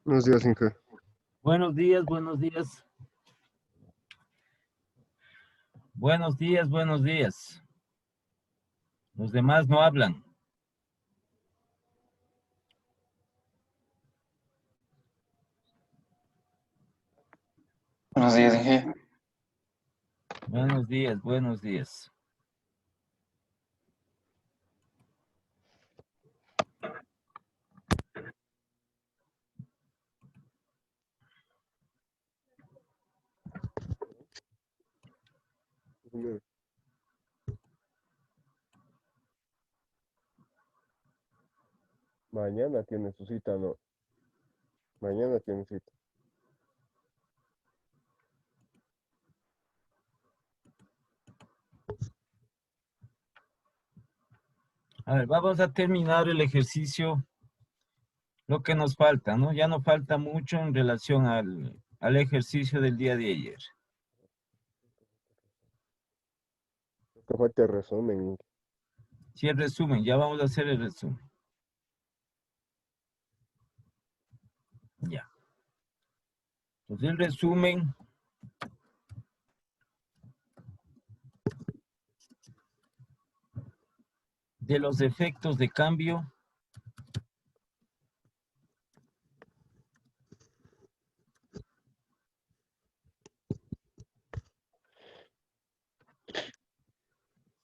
Buenos días, Inge. Buenos días, buenos días. Buenos días, buenos días. Los demás no hablan. Buenos días, Inge. Buenos días, buenos días. Mañana tiene su cita, ¿no? Mañana tiene cita. A ver, vamos a terminar el ejercicio, lo que nos falta, ¿no? Ya no falta mucho en relación al ejercicio del día de ayer. Que falta el resumen, Inge. Sí, el resumen, ya vamos a hacer el resumen. Ya. Entonces, el resumen de los efectos de cambio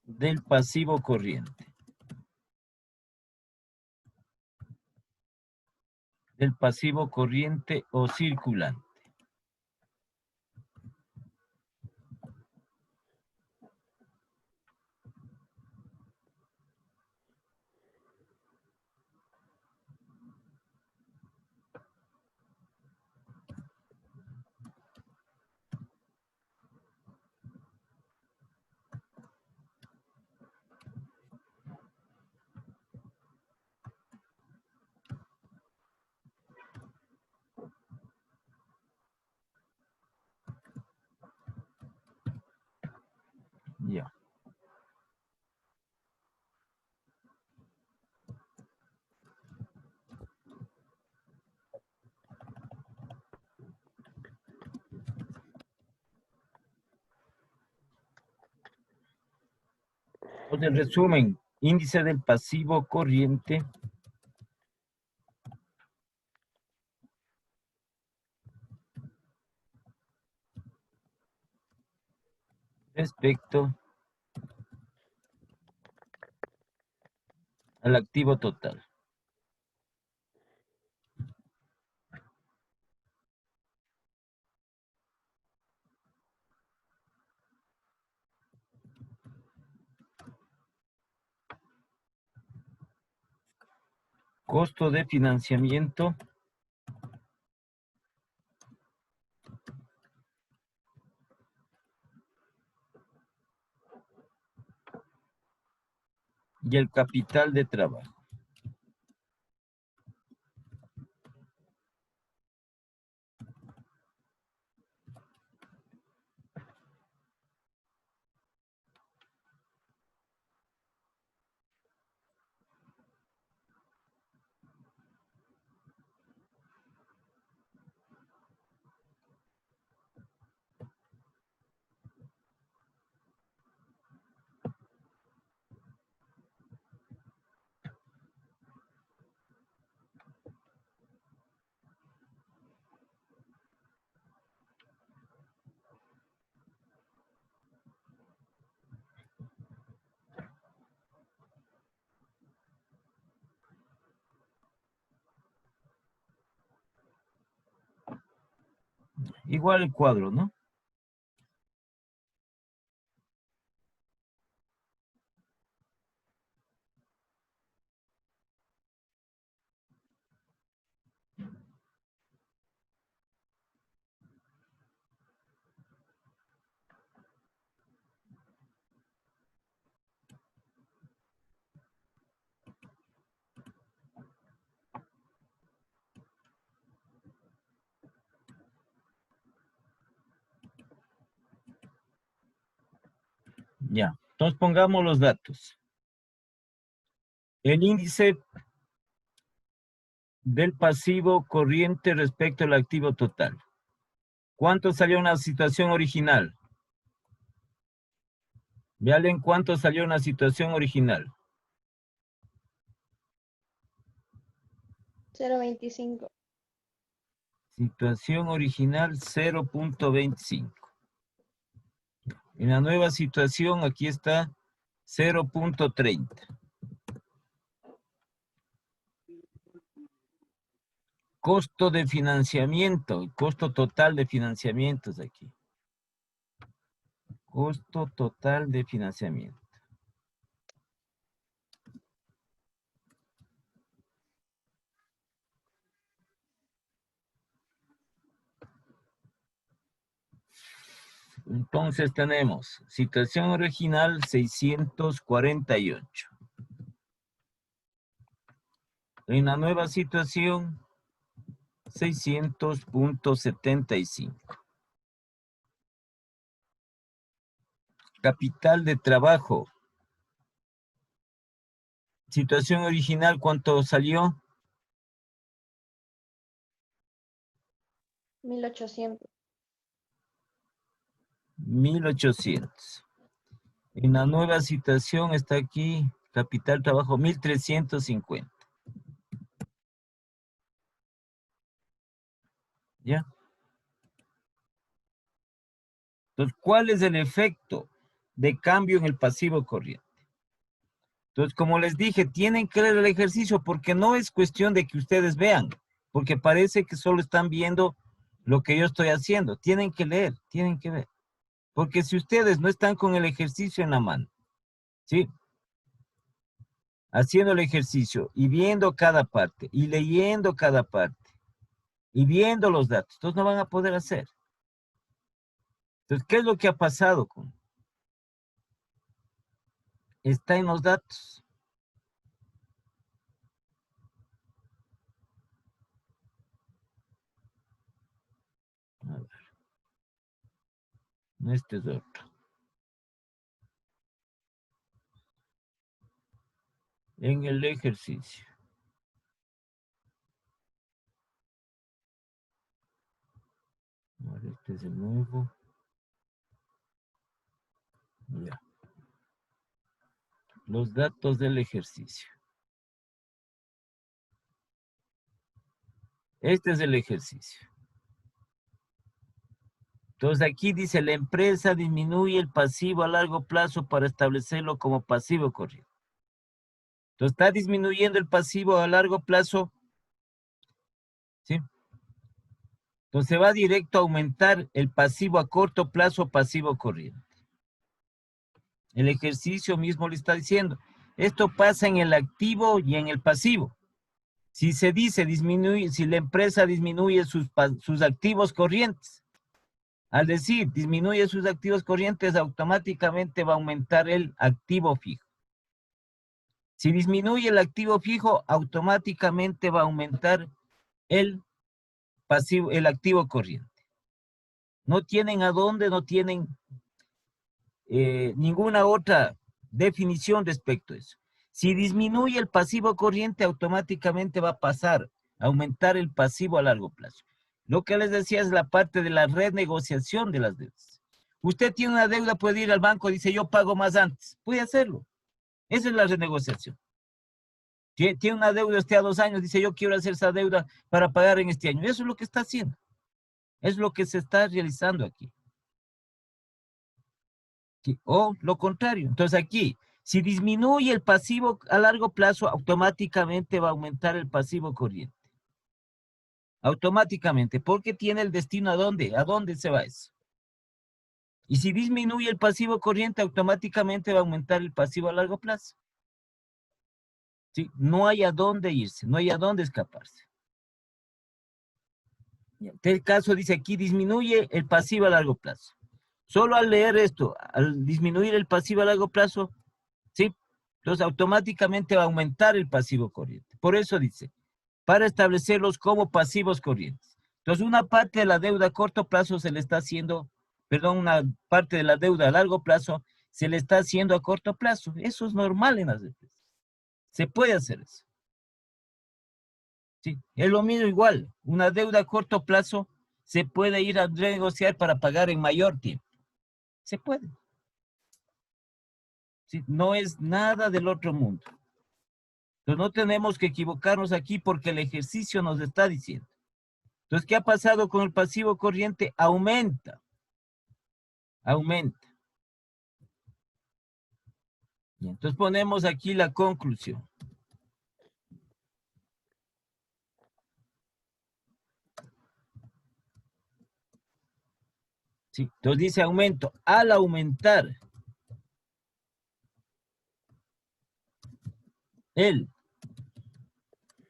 del pasivo corriente. Del pasivo corriente o circulante. Ya. Entonces, el resumen, índice del pasivo corriente respecto al activo total. Costo de financiamiento y el capital de trabajo. Igual el cuadro, ¿no? Ya. Entonces pongamos los datos. El índice del pasivo corriente respecto al activo total. ¿Cuánto salió una situación original? Vean cuánto salió una situación original. 0.25. Situación original 0.25. En la nueva situación aquí está 0.30. Costo de financiamiento, el costo total de financiamiento es aquí. Costo total de financiamiento. Entonces tenemos situación original 648. En la nueva situación 600.75. Capital de trabajo. Situación original, ¿cuánto salió? 1.800. 1.800. En la nueva situación está aquí, capital trabajo 1.350. ¿Ya? Entonces, ¿cuál es el efecto de cambio en el pasivo corriente? Entonces, como les dije, tienen que leer el ejercicio porque no es cuestión de que ustedes vean, porque parece que solo están viendo lo que yo estoy haciendo. Tienen que leer, tienen que ver. Porque si ustedes no están con el ejercicio en la mano, ¿sí? Haciendo el ejercicio y viendo cada parte y leyendo cada parte y viendo los datos, entonces no van a poder hacer. Entonces, ¿qué es lo que ha pasado con? Está en los datos. A ver. Este es otro. En el ejercicio. A ver, este es el nuevo. Ya. Los datos del ejercicio. Este es el ejercicio. Entonces aquí dice, la empresa disminuye el pasivo a largo plazo para establecerlo como pasivo corriente. Entonces está disminuyendo el pasivo a largo plazo, ¿sí? Entonces va directo a aumentar el pasivo a corto plazo, pasivo corriente. El ejercicio mismo le está diciendo, esto pasa en el activo y en el pasivo. Si se dice disminuye, si la empresa disminuye sus activos corrientes, al decir disminuye sus activos corrientes, automáticamente va a aumentar el activo fijo. Si disminuye el activo fijo, automáticamente va a aumentar el pasivo, el activo corriente. No tienen a dónde, no tienen ninguna otra definición respecto a eso. Si disminuye el pasivo corriente, automáticamente va a pasar a aumentar el pasivo a largo plazo. Lo que les decía es la parte de la renegociación de las deudas. Usted tiene una deuda, puede ir al banco y dice, yo pago más antes. Puede hacerlo. Esa es la renegociación. Tiene una deuda usted a 2 años, dice, yo quiero hacer esa deuda para pagar en este año. Eso es lo que está haciendo. Es lo que se está realizando aquí. O lo contrario. Entonces aquí, si disminuye el pasivo a largo plazo, automáticamente va a aumentar el pasivo corriente. Automáticamente, porque tiene el destino a dónde. ¿A dónde se va eso? Y si disminuye el pasivo corriente, automáticamente va a aumentar el pasivo a largo plazo. ¿Sí? No hay a dónde irse, no hay a dónde escaparse. En este caso dice aquí, disminuye el pasivo a largo plazo. Solo al leer esto, al disminuir el pasivo a largo plazo, ¿sí? Entonces automáticamente va a aumentar el pasivo corriente. Por eso dice, para establecerlos como pasivos corrientes. Entonces una parte de la deuda a corto plazo se le está haciendo, perdón, una parte de la deuda a largo plazo se le está haciendo a corto plazo. Eso es normal en las empresas. Se puede hacer eso. ¿Sí? Es lo mismo igual. Una deuda a corto plazo se puede ir a renegociar para pagar en mayor tiempo. Se puede. ¿Sí? No es nada del otro mundo. Entonces no tenemos que equivocarnos aquí porque el ejercicio nos está diciendo. Entonces, ¿qué ha pasado con el pasivo corriente? Aumenta. Aumenta. Y entonces ponemos aquí la conclusión. ¿Sí? Entonces dice aumento. Al aumentar el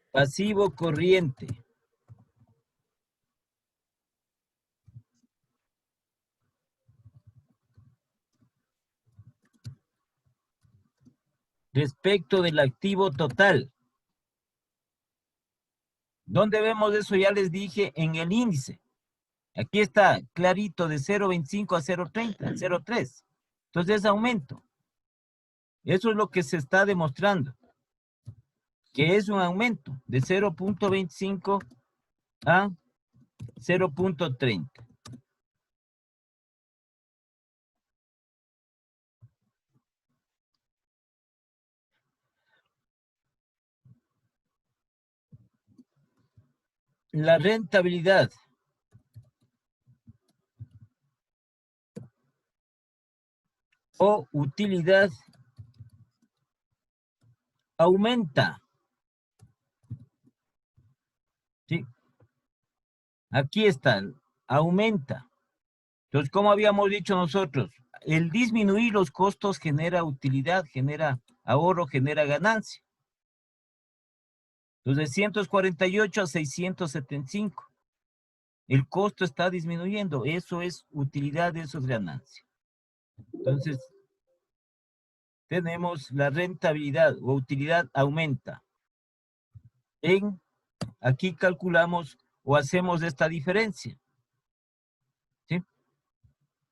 pasivo corriente respecto del activo total. ¿Dónde vemos eso? Ya les dije en el índice. Aquí está clarito de 0.25 a 0.30, 0.3. Entonces es aumento. Eso es lo que se está demostrando. Que es un aumento de 0.25 a 0.30. La rentabilidad o utilidad aumenta. ¿Sí? Aquí está, aumenta. Entonces, como habíamos dicho nosotros, el disminuir los costos genera utilidad, genera ahorro, genera ganancia. Entonces, de 148 a 675. El costo está disminuyendo. Eso es utilidad, eso es ganancia. Entonces, tenemos la rentabilidad o utilidad aumenta. Aquí calculamos o hacemos esta diferencia. ¿Sí?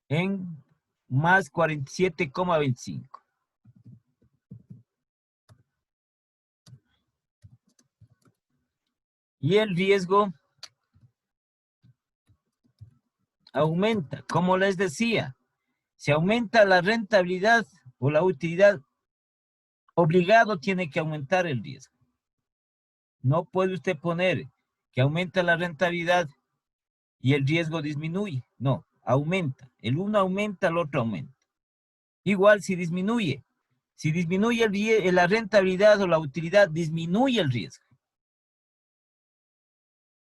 En más 47,25. Y el riesgo aumenta. Como les decía, si aumenta la rentabilidad o la utilidad, obligado tiene que aumentar el riesgo. No puede usted poner que aumenta la rentabilidad y el riesgo disminuye. No, aumenta. El uno aumenta, el otro aumenta. Igual si disminuye. Si disminuye la rentabilidad o la utilidad, disminuye el riesgo.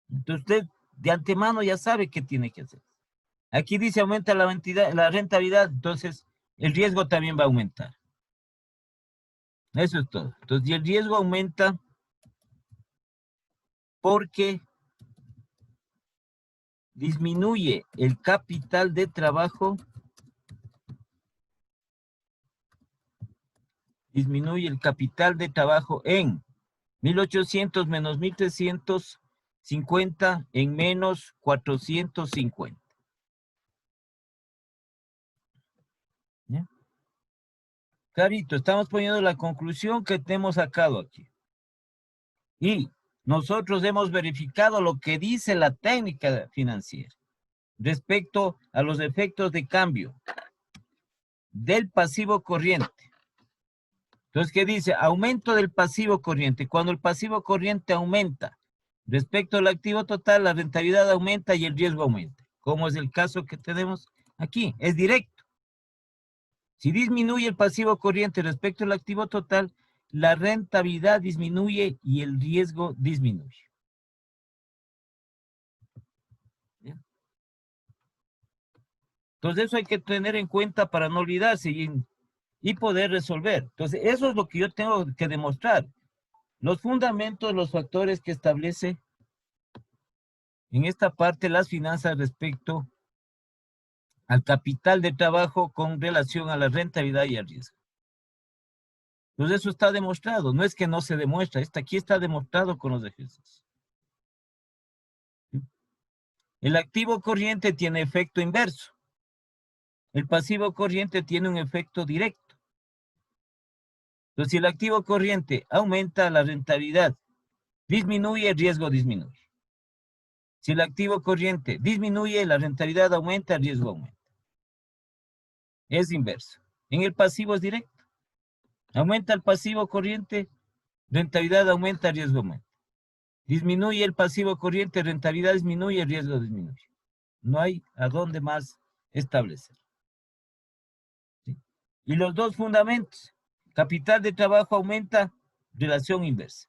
Entonces usted de antemano ya sabe qué tiene que hacer. Aquí dice aumenta la rentabilidad, entonces el riesgo también va a aumentar. Eso es todo. Entonces, y el riesgo aumenta porque disminuye el capital de trabajo, en 1800 menos 1350 en menos 450. ¿Ya? Clarito, estamos poniendo la conclusión que hemos sacado aquí. Y nosotros hemos verificado lo que dice la técnica financiera respecto a los efectos de cambio del pasivo corriente. Entonces, ¿qué dice? Aumento del pasivo corriente. Cuando el pasivo corriente aumenta respecto al activo total, la rentabilidad aumenta y el riesgo aumenta. Como es el caso que tenemos aquí. Es directo. Si disminuye el pasivo corriente respecto al activo total, la rentabilidad disminuye y el riesgo disminuye. ¿Bien? Entonces, eso hay que tener en cuenta para no olvidarse y poder resolver. Entonces, eso es lo que yo tengo que demostrar. Los fundamentos, los factores que establece en esta parte las finanzas respecto al capital de trabajo con relación a la rentabilidad y al riesgo. Entonces eso está demostrado, no es que no se demuestra, aquí está demostrado con los ejercicios. El activo corriente tiene efecto inverso. El pasivo corriente tiene un efecto directo. Entonces si el activo corriente aumenta la rentabilidad disminuye, el riesgo disminuye. Si el activo corriente disminuye, la rentabilidad aumenta, el riesgo aumenta. Es inverso. En el pasivo es directo. Aumenta el pasivo corriente, rentabilidad aumenta, el riesgo aumenta. Disminuye el pasivo corriente, rentabilidad disminuye, el riesgo disminuye. No hay a dónde más establecer. ¿Sí? Y los dos fundamentos. Capital de trabajo aumenta, relación inversa.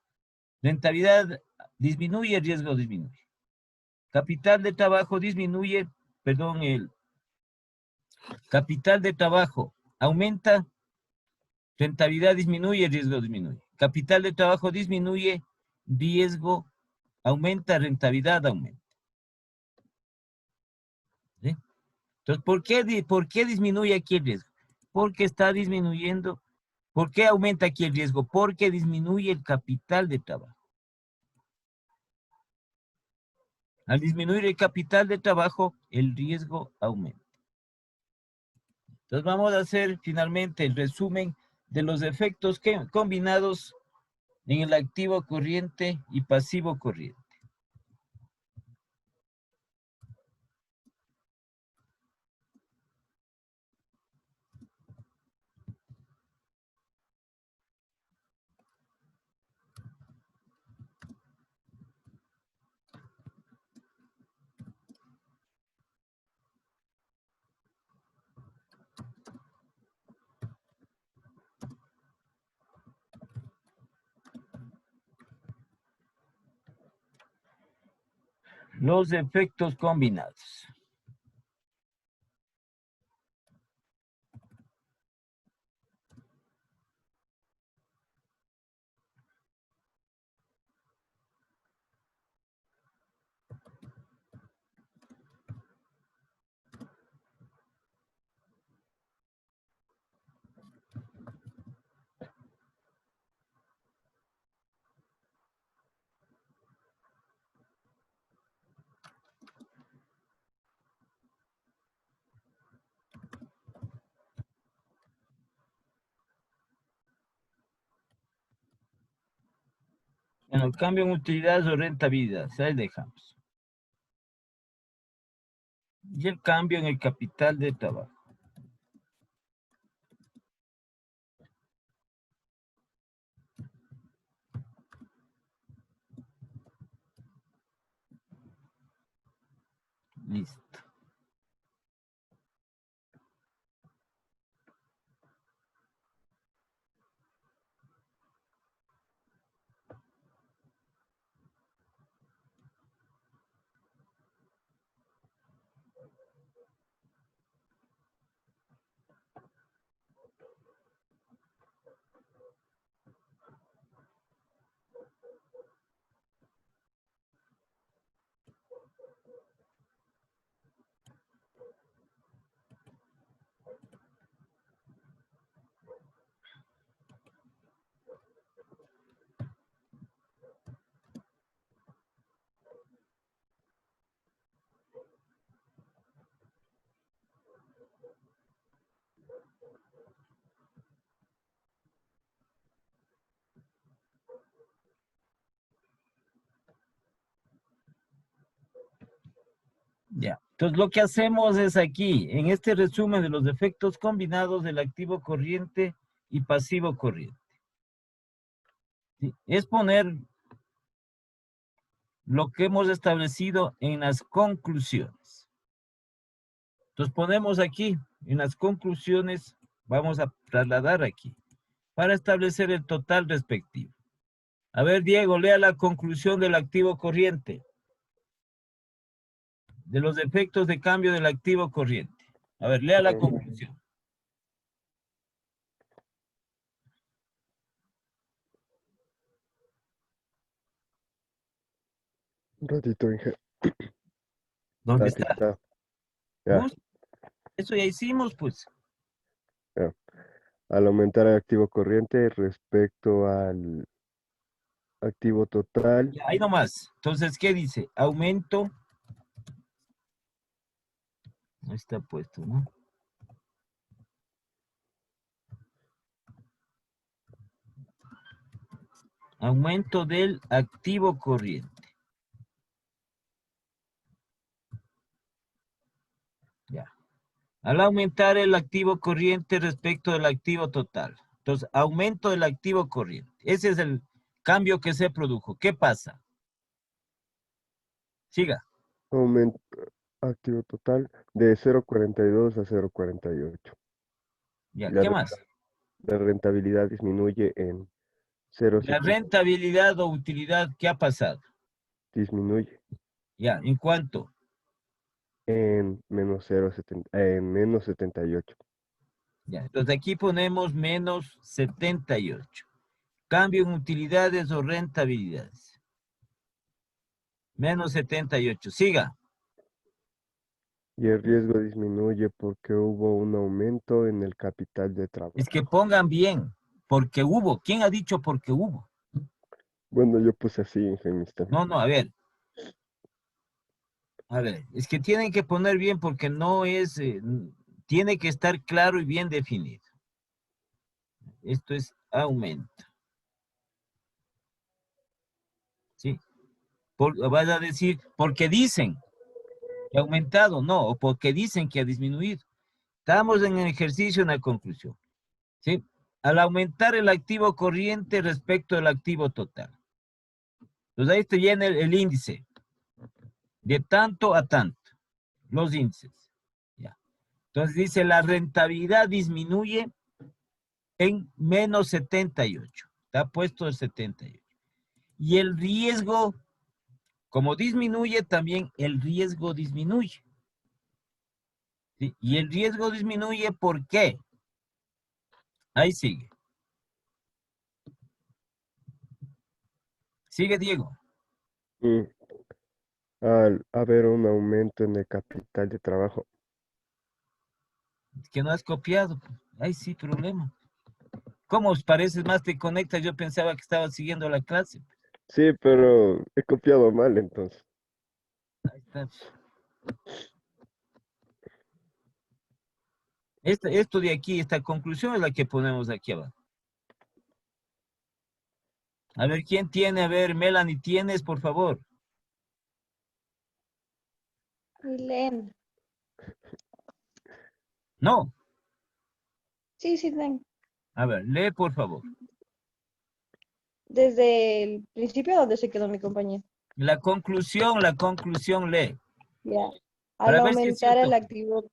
Rentabilidad disminuye, el riesgo disminuye. Capital de trabajo disminuye, perdón, el capital de trabajo aumenta, rentabilidad disminuye, riesgo disminuye. Capital de trabajo disminuye, riesgo aumenta, rentabilidad aumenta. ¿Sí? Entonces, ¿por qué disminuye aquí el riesgo? Porque está disminuyendo. ¿Por qué aumenta aquí el riesgo? Porque disminuye el capital de trabajo. Al disminuir el capital de trabajo, el riesgo aumenta. Entonces vamos a hacer finalmente el resumen de los efectos combinados en el activo corriente y pasivo corriente. Los efectos combinados. En el cambio en utilidades o rentabilidad, ahí dejamos. Y el cambio en el capital de trabajo. Listo. Ya. Entonces lo que hacemos es aquí, en este resumen de los efectos combinados del activo corriente y pasivo corriente. ¿Sí? Es poner lo que hemos establecido en las conclusiones. Entonces ponemos aquí, en las conclusiones, vamos a trasladar aquí, para establecer el total respectivo. A ver, Diego, lea la conclusión del activo corriente, de los efectos de cambio del activo corriente. A ver, lea la conclusión. Un ratito, Inge. ¿Dónde Aquí está? está. Ya, Eso ya hicimos, pues. ya. Al aumentar el activo corriente respecto al activo total, Ya, ahí nomás. Entonces, ¿qué dice? Aumento. Ahí está puesto, ¿no? Aumento del activo corriente. Ya. Al aumentar el activo corriente respecto del activo total. Entonces, aumento del activo corriente. Ese es el cambio que se produjo. ¿Qué pasa? Siga. Aumento activo total de 0,42 a 0,48. Ya, La, ¿qué re- más? la rentabilidad disminuye en La 0,70. rentabilidad o utilidad, ¿qué ha pasado? Disminuye Ya, ¿en cuánto? en menos 78. Ya, entonces aquí ponemos menos 78. Cambio en utilidades o rentabilidades. Menos 78. Siga. Y el riesgo disminuye porque hubo un aumento en el capital de Es que trabajo. pongan bien, porque hubo. ¿Quién ha dicho porque hubo? Bueno, yo puse así, ingeniista. No, no, a ver. A ver, es que tienen que poner bien porque no es, tiene que estar claro y bien definido. Esto es aumento. ¿Sí? Vas a decir, porque dicen que ha aumentado, no, o porque dicen que ha disminuido. Estamos en el ejercicio, en la conclusión. ¿Sí? Al aumentar el activo corriente respecto al activo total. Entonces ahí te viene el índice. De tanto a tanto. Los índices. Ya. Entonces dice la rentabilidad disminuye en menos 78. Está puesto el 78. Y el riesgo, como disminuye, también el riesgo disminuye. ¿Sí? Y el riesgo disminuye, ¿por qué? Ahí sigue. Sigue, Diego. Y al haber un aumento en el capital de trabajo. Es que no has copiado. Ahí sí, problema. ¿Cómo os pareces más te conectas? Yo pensaba que estaba siguiendo la clase. Sí, pero he copiado mal entonces. Ahí está. Esto de aquí, esta conclusión es la que ponemos aquí abajo. A ver, ¿quién tiene? A ver, Melanie, ¿tienes, por favor? Leen. No. Sí, sí, tengo. A ver, lee, por favor. Desde el principio donde se quedó mi compañero. La conclusión, lee. Ya. Al Para ver si es aumentar el cierto. activo,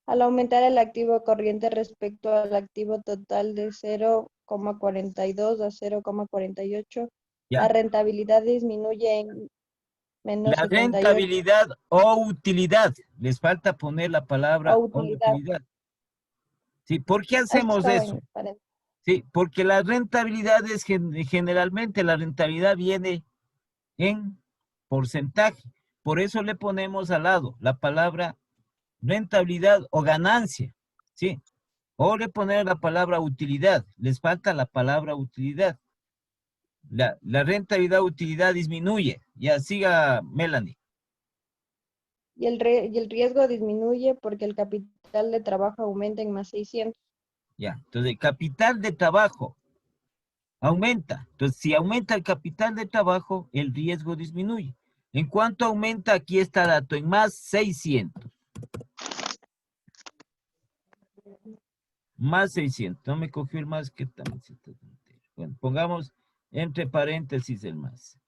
al aumentar el activo corriente respecto al activo total de 0,42 a 0,48, la Ya. rentabilidad disminuye en menos La 78 rentabilidad o utilidad. Les falta poner la a palabra o utilidad. utilidad. ¿Sí? ¿Por qué Esto hacemos estaba eso? en paréntesis. Sí, porque la rentabilidad es generalmente la rentabilidad viene en porcentaje. Por eso le ponemos al lado la palabra rentabilidad o ganancia, ¿sí? O le ponemos la palabra utilidad. Les falta la palabra utilidad. La rentabilidad utilidad disminuye. Ya siga Melanie. Y el riesgo disminuye porque el capital de trabajo aumenta en más 600. Ya, entonces el capital de trabajo aumenta. Entonces, si aumenta el capital de trabajo, el riesgo disminuye. ¿En cuánto aumenta? Aquí está el dato, en más 600. Más 600. No me cogió el más que también. Bueno, pongamos entre paréntesis el más.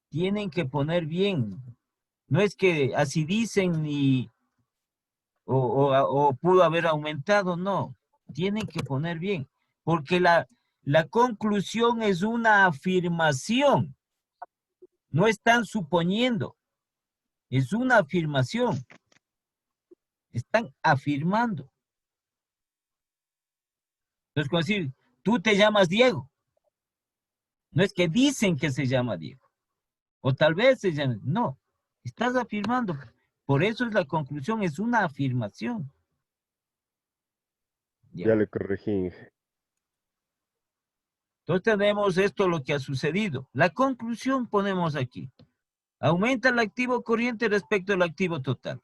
Tienen que poner bien. No es que así dicen o pudo haber aumentado, no. Tienen que poner bien. Porque la conclusión es una afirmación. No están suponiendo. Es una afirmación. Están afirmando. Entonces, como decir, tú te llamas Diego. No es que dicen que se llama Diego. O tal vez se llame. No. Estás afirmando. Por eso es la conclusión. Es una afirmación. Ya Ya. le corregí, Inge. Entonces tenemos esto lo que ha sucedido. La conclusión ponemos aquí. Aumenta el activo corriente respecto al activo total.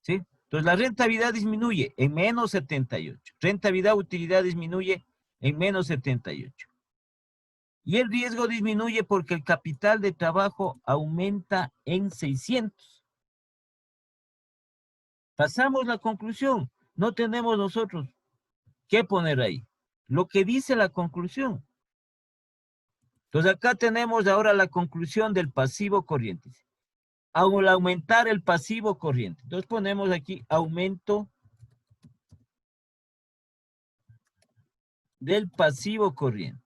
¿Sí? Entonces la rentabilidad disminuye en menos 78. Rentabilidad utilidad disminuye en menos 78. Y el riesgo disminuye porque el capital de trabajo aumenta en 600. Pasamos la conclusión. No tenemos nosotros que poner ahí. Lo que dice la conclusión. Entonces acá tenemos ahora la conclusión del pasivo corriente. Al aumentar el pasivo corriente. Entonces ponemos aquí aumento del pasivo corriente.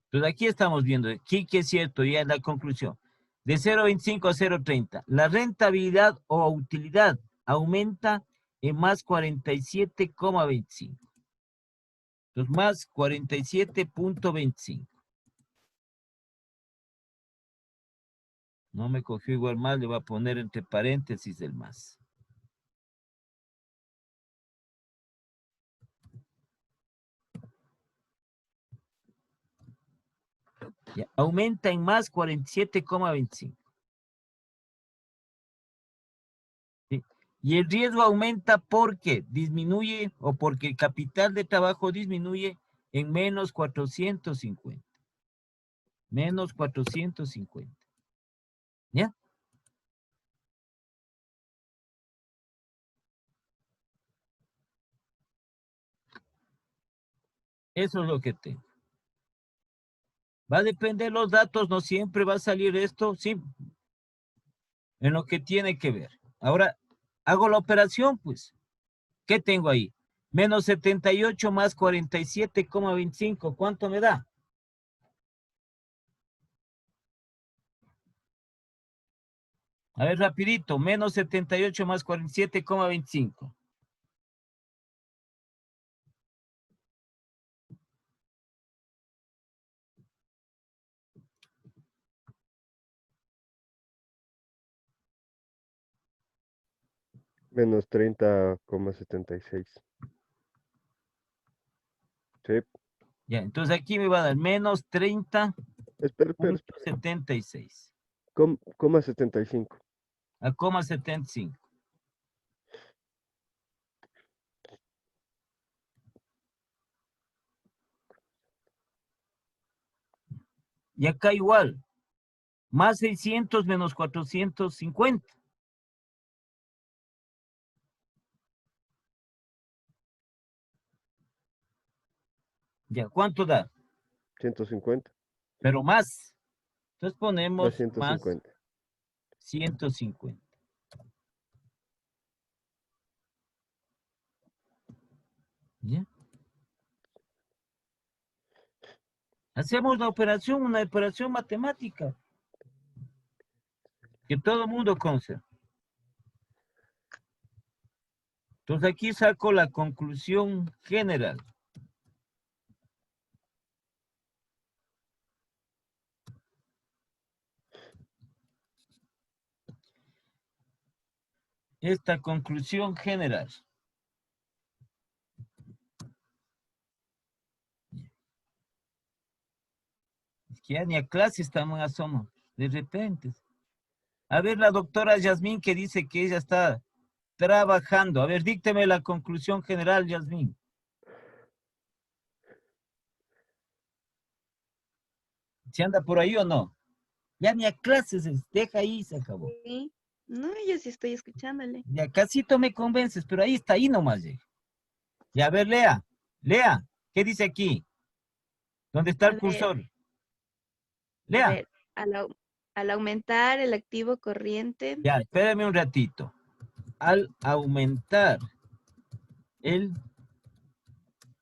Entonces aquí estamos viendo, aquí que es cierto, ya es la conclusión. De 0,25 a 0,30. La rentabilidad o utilidad aumenta en más 47,25. Entonces más 47,25. No me cogió igual más, le voy a poner entre paréntesis el más. Ya, aumenta en más 47,25. ¿Sí? Y el riesgo aumenta porque disminuye o porque el capital de trabajo disminuye en menos 450. Menos 450. ¿Ya? Eso es lo que tengo. Va a depender los datos, no siempre va a salir esto, sí, en lo que tiene que ver. Ahora, hago la operación, pues. ¿Qué tengo ahí? Menos 78 más 47,25. ¿Cuánto me da? A ver, rapidito. Menos 78 más 47,25. Menos 30,76. Sí. Ya, entonces aquí me va a dar menos Espera. 30,76. Coma 75. A coma 75. Y acá igual. Más 600 menos 450. Ya, ¿cuánto da? 150. Pero más. Entonces Más ponemos más 150. 150. ¿Ya? Hacemos una operación matemática que todo el mundo conoce. Entonces aquí saco la conclusión general. Esta conclusión general. Es que ya ni a clase estamos asomos, de repente. A ver, la doctora Yasmín que dice que ella está trabajando. A ver, dícteme la conclusión general, Yasmín. ¿Se anda por ahí o no? Ya ni a clases, deja ahí, se acabó. Sí. No, yo sí estoy escuchándole. Ya casito me convences, pero ahí está, ahí nomás llega. Ya, a ver, Lea, ¿qué dice aquí? ¿Dónde está A el ver, cursor? a Lea. ver, al aumentar el activo corriente, Ya, espérame un ratito. Al aumentar el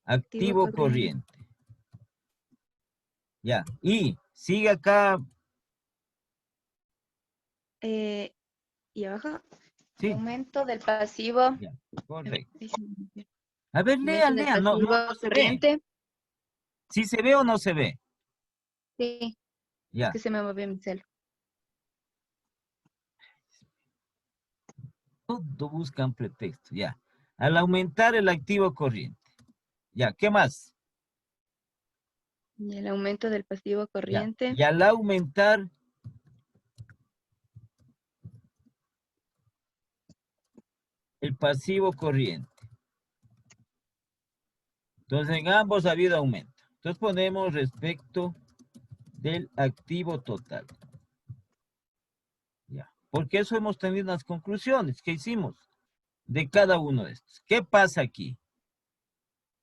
activo activo corriente, corriente. Ya, y sigue acá. y abajo, Sí, aumento del pasivo, ya, correcto. ver, A ver, aumento del lea, no, pasivo no se ve. corriente, ¿Sí se ve o no se ve? sí, es Ya, que se me movió mi cel. todo buscan pretexto, ya. Al aumentar el activo corriente. Ya, ¿qué más? Y el aumento del pasivo Ya, corriente, y al aumentar el pasivo corriente. Entonces, en ambos ha habido aumento. Entonces, ponemos respecto del activo total. Ya. Porque eso hemos tenido las conclusiones que hicimos de cada uno de estos. ¿Qué pasa aquí?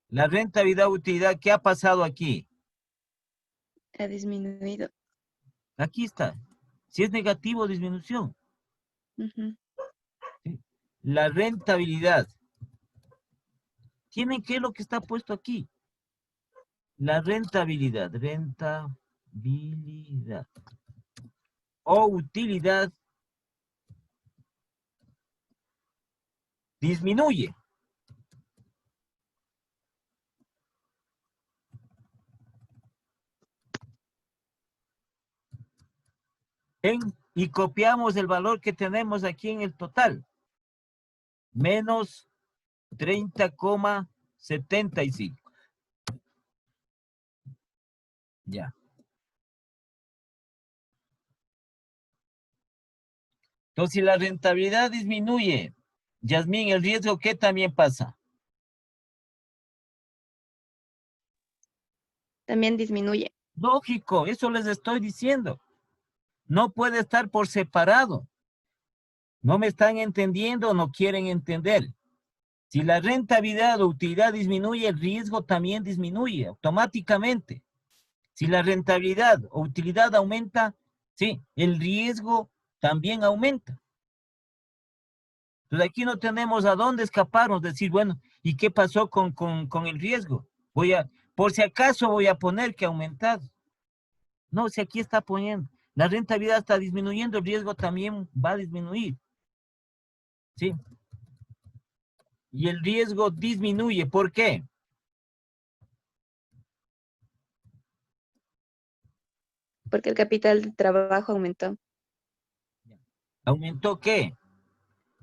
La rentabilidad utilidad, ¿qué ha pasado aquí? Ha disminuido. Aquí está. Si es negativo, disminución. Ujú. ¿Sí? La rentabilidad. ¿Tienen qué es lo que está puesto aquí? La rentabilidad. Rentabilidad. O utilidad disminuye. Y copiamos el valor que tenemos aquí en el total. Menos 30,75. Ya. Entonces, si la rentabilidad disminuye, Yasmín, ¿el riesgo qué también pasa? También disminuye. Lógico, eso les estoy diciendo. No puede estar por separado. No me están entendiendo o no quieren entender. Si la rentabilidad o utilidad disminuye, el riesgo también disminuye automáticamente. Si la rentabilidad o utilidad aumenta, sí, el riesgo también aumenta. Entonces aquí no tenemos a dónde escaparnos, decir, bueno, ¿y qué pasó con el riesgo? Por si acaso voy a poner que ha aumentado. No, si aquí está poniendo, la rentabilidad está disminuyendo, el riesgo también va a disminuir. ¿Sí? Y el riesgo disminuye, ¿por qué? Porque el capital de trabajo aumentó. ¿Aumentó qué?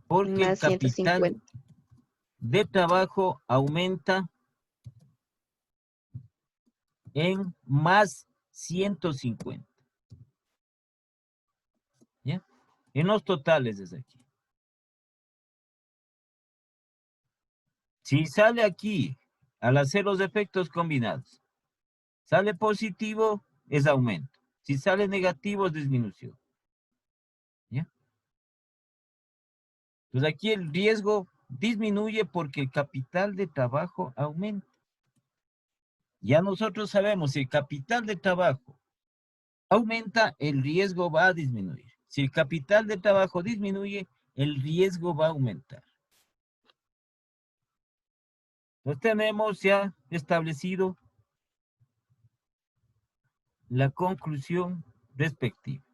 Porque el Más capital 150. de trabajo aumenta en más 150. ¿Ya? En los totales desde aquí. Si sale aquí, al hacer los efectos combinados, sale positivo, es aumento. Si sale negativo, es disminución. ¿Ya? Entonces aquí el riesgo disminuye porque el capital de trabajo aumenta. Ya nosotros sabemos, si el capital de trabajo aumenta, el riesgo va a disminuir. Si el capital de trabajo disminuye, el riesgo va a aumentar. Entonces tenemos ya establecido la conclusión respectiva.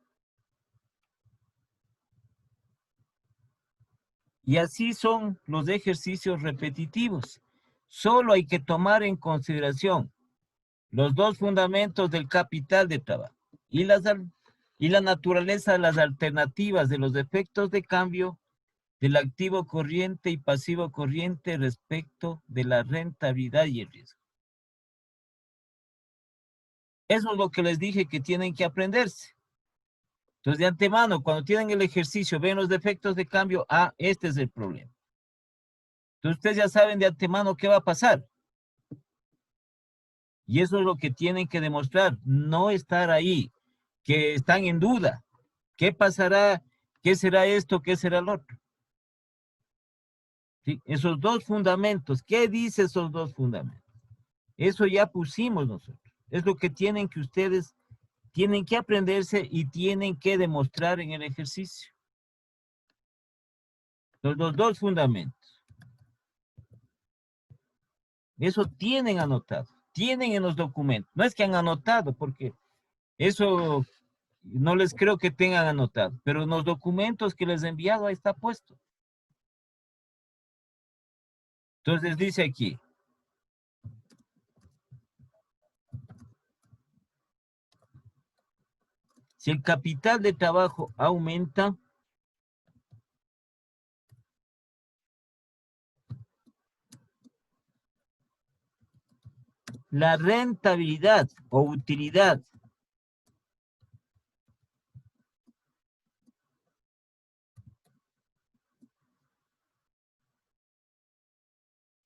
Y así son los ejercicios repetitivos. Solo hay que tomar en consideración los dos fundamentos del capital de trabajo y la naturaleza de las alternativas de los efectos de cambio del activo corriente y pasivo corriente respecto de la rentabilidad y el riesgo. Eso es lo que les dije que tienen que aprenderse. Entonces, de antemano, cuando tienen el ejercicio, ven los efectos de cambio, este es el problema. Entonces, ustedes ya saben de antemano qué va a pasar. Y eso es lo que tienen que demostrar, no estar ahí, que están en duda. ¿Qué pasará? ¿Qué será esto? ¿Qué será el otro? ¿Sí? Esos dos fundamentos, ¿qué dice esos dos fundamentos? Eso ya pusimos nosotros. Es lo que tienen que ustedes, tienen que aprenderse y tienen que demostrar en el ejercicio. Los dos fundamentos. Eso tienen anotado, tienen en los documentos. No es que han anotado, porque eso no les creo que tengan anotado, pero en los documentos que les he enviado ahí está puesto. Entonces dice aquí, si el capital de trabajo aumenta, la rentabilidad o utilidad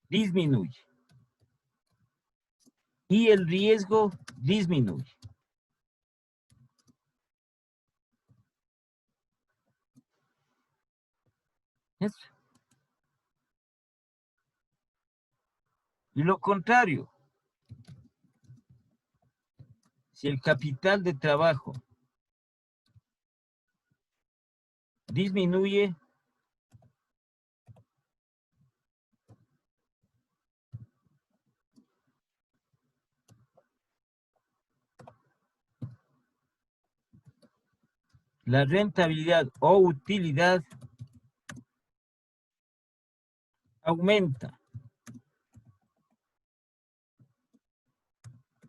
disminuye. Y el riesgo disminuye. Eso. Y lo contrario. Si el capital de trabajo disminuye, la rentabilidad o utilidad aumenta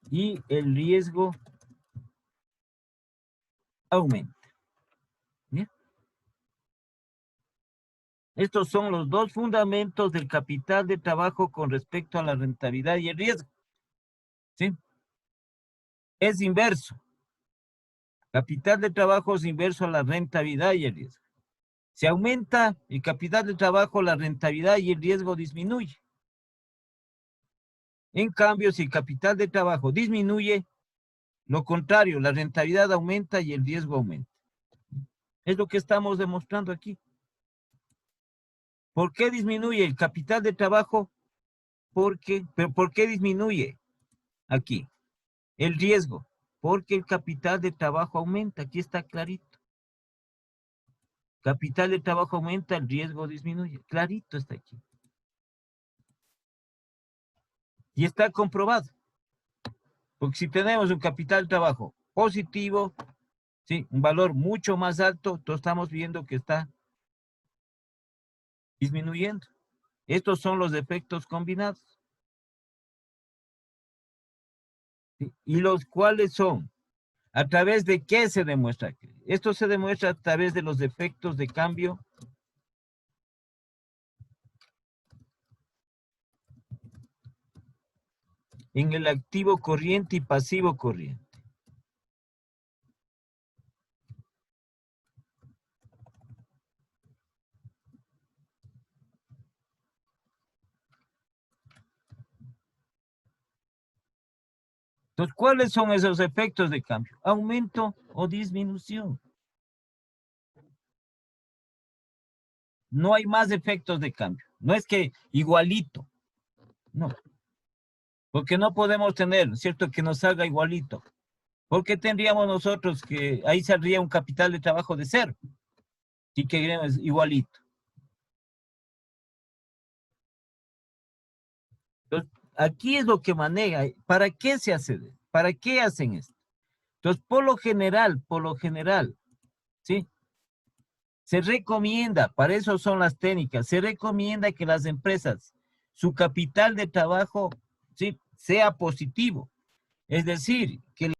y el riesgo aumenta. ¿Bien? Estos son los dos fundamentos del capital de trabajo con respecto a la rentabilidad y el riesgo. ¿Sí? Es inverso. Capital de trabajo es inverso a la rentabilidad y el riesgo. Si aumenta el capital de trabajo, la rentabilidad y el riesgo disminuye. En cambio, si el capital de trabajo disminuye, lo contrario, la rentabilidad aumenta y el riesgo aumenta. Es lo que estamos demostrando aquí. ¿Por qué disminuye el capital de trabajo? Pero ¿por qué disminuye aquí? El riesgo. Porque el capital de trabajo aumenta. Aquí está clarito. Capital de trabajo aumenta, el riesgo disminuye. Clarito está aquí. Y está comprobado. Porque si tenemos un capital de trabajo positivo, ¿sí? Un valor mucho más alto, entonces estamos viendo que está disminuyendo. Estos son los efectos combinados. ¿Sí? ¿Y los cuáles son? ¿A través de qué se demuestra? Esto se demuestra a través de los efectos de cambio en el activo corriente y pasivo corriente. Entonces, ¿cuáles son esos efectos de cambio? ¿Aumento o disminución? No hay más efectos de cambio. No es que igualito. No. Porque no podemos tener, ¿cierto? Que nos salga igualito. Porque tendríamos nosotros que ahí saldría un capital de trabajo de cero. Si queremos igualito. Entonces, aquí es lo que maneja. ¿Para qué se hace? ¿Para qué hacen esto? Entonces, por lo general, ¿sí? Se recomienda, para eso son las técnicas, se recomienda que las empresas, su capital de trabajo, ¿sí? Sea positivo. Es decir, que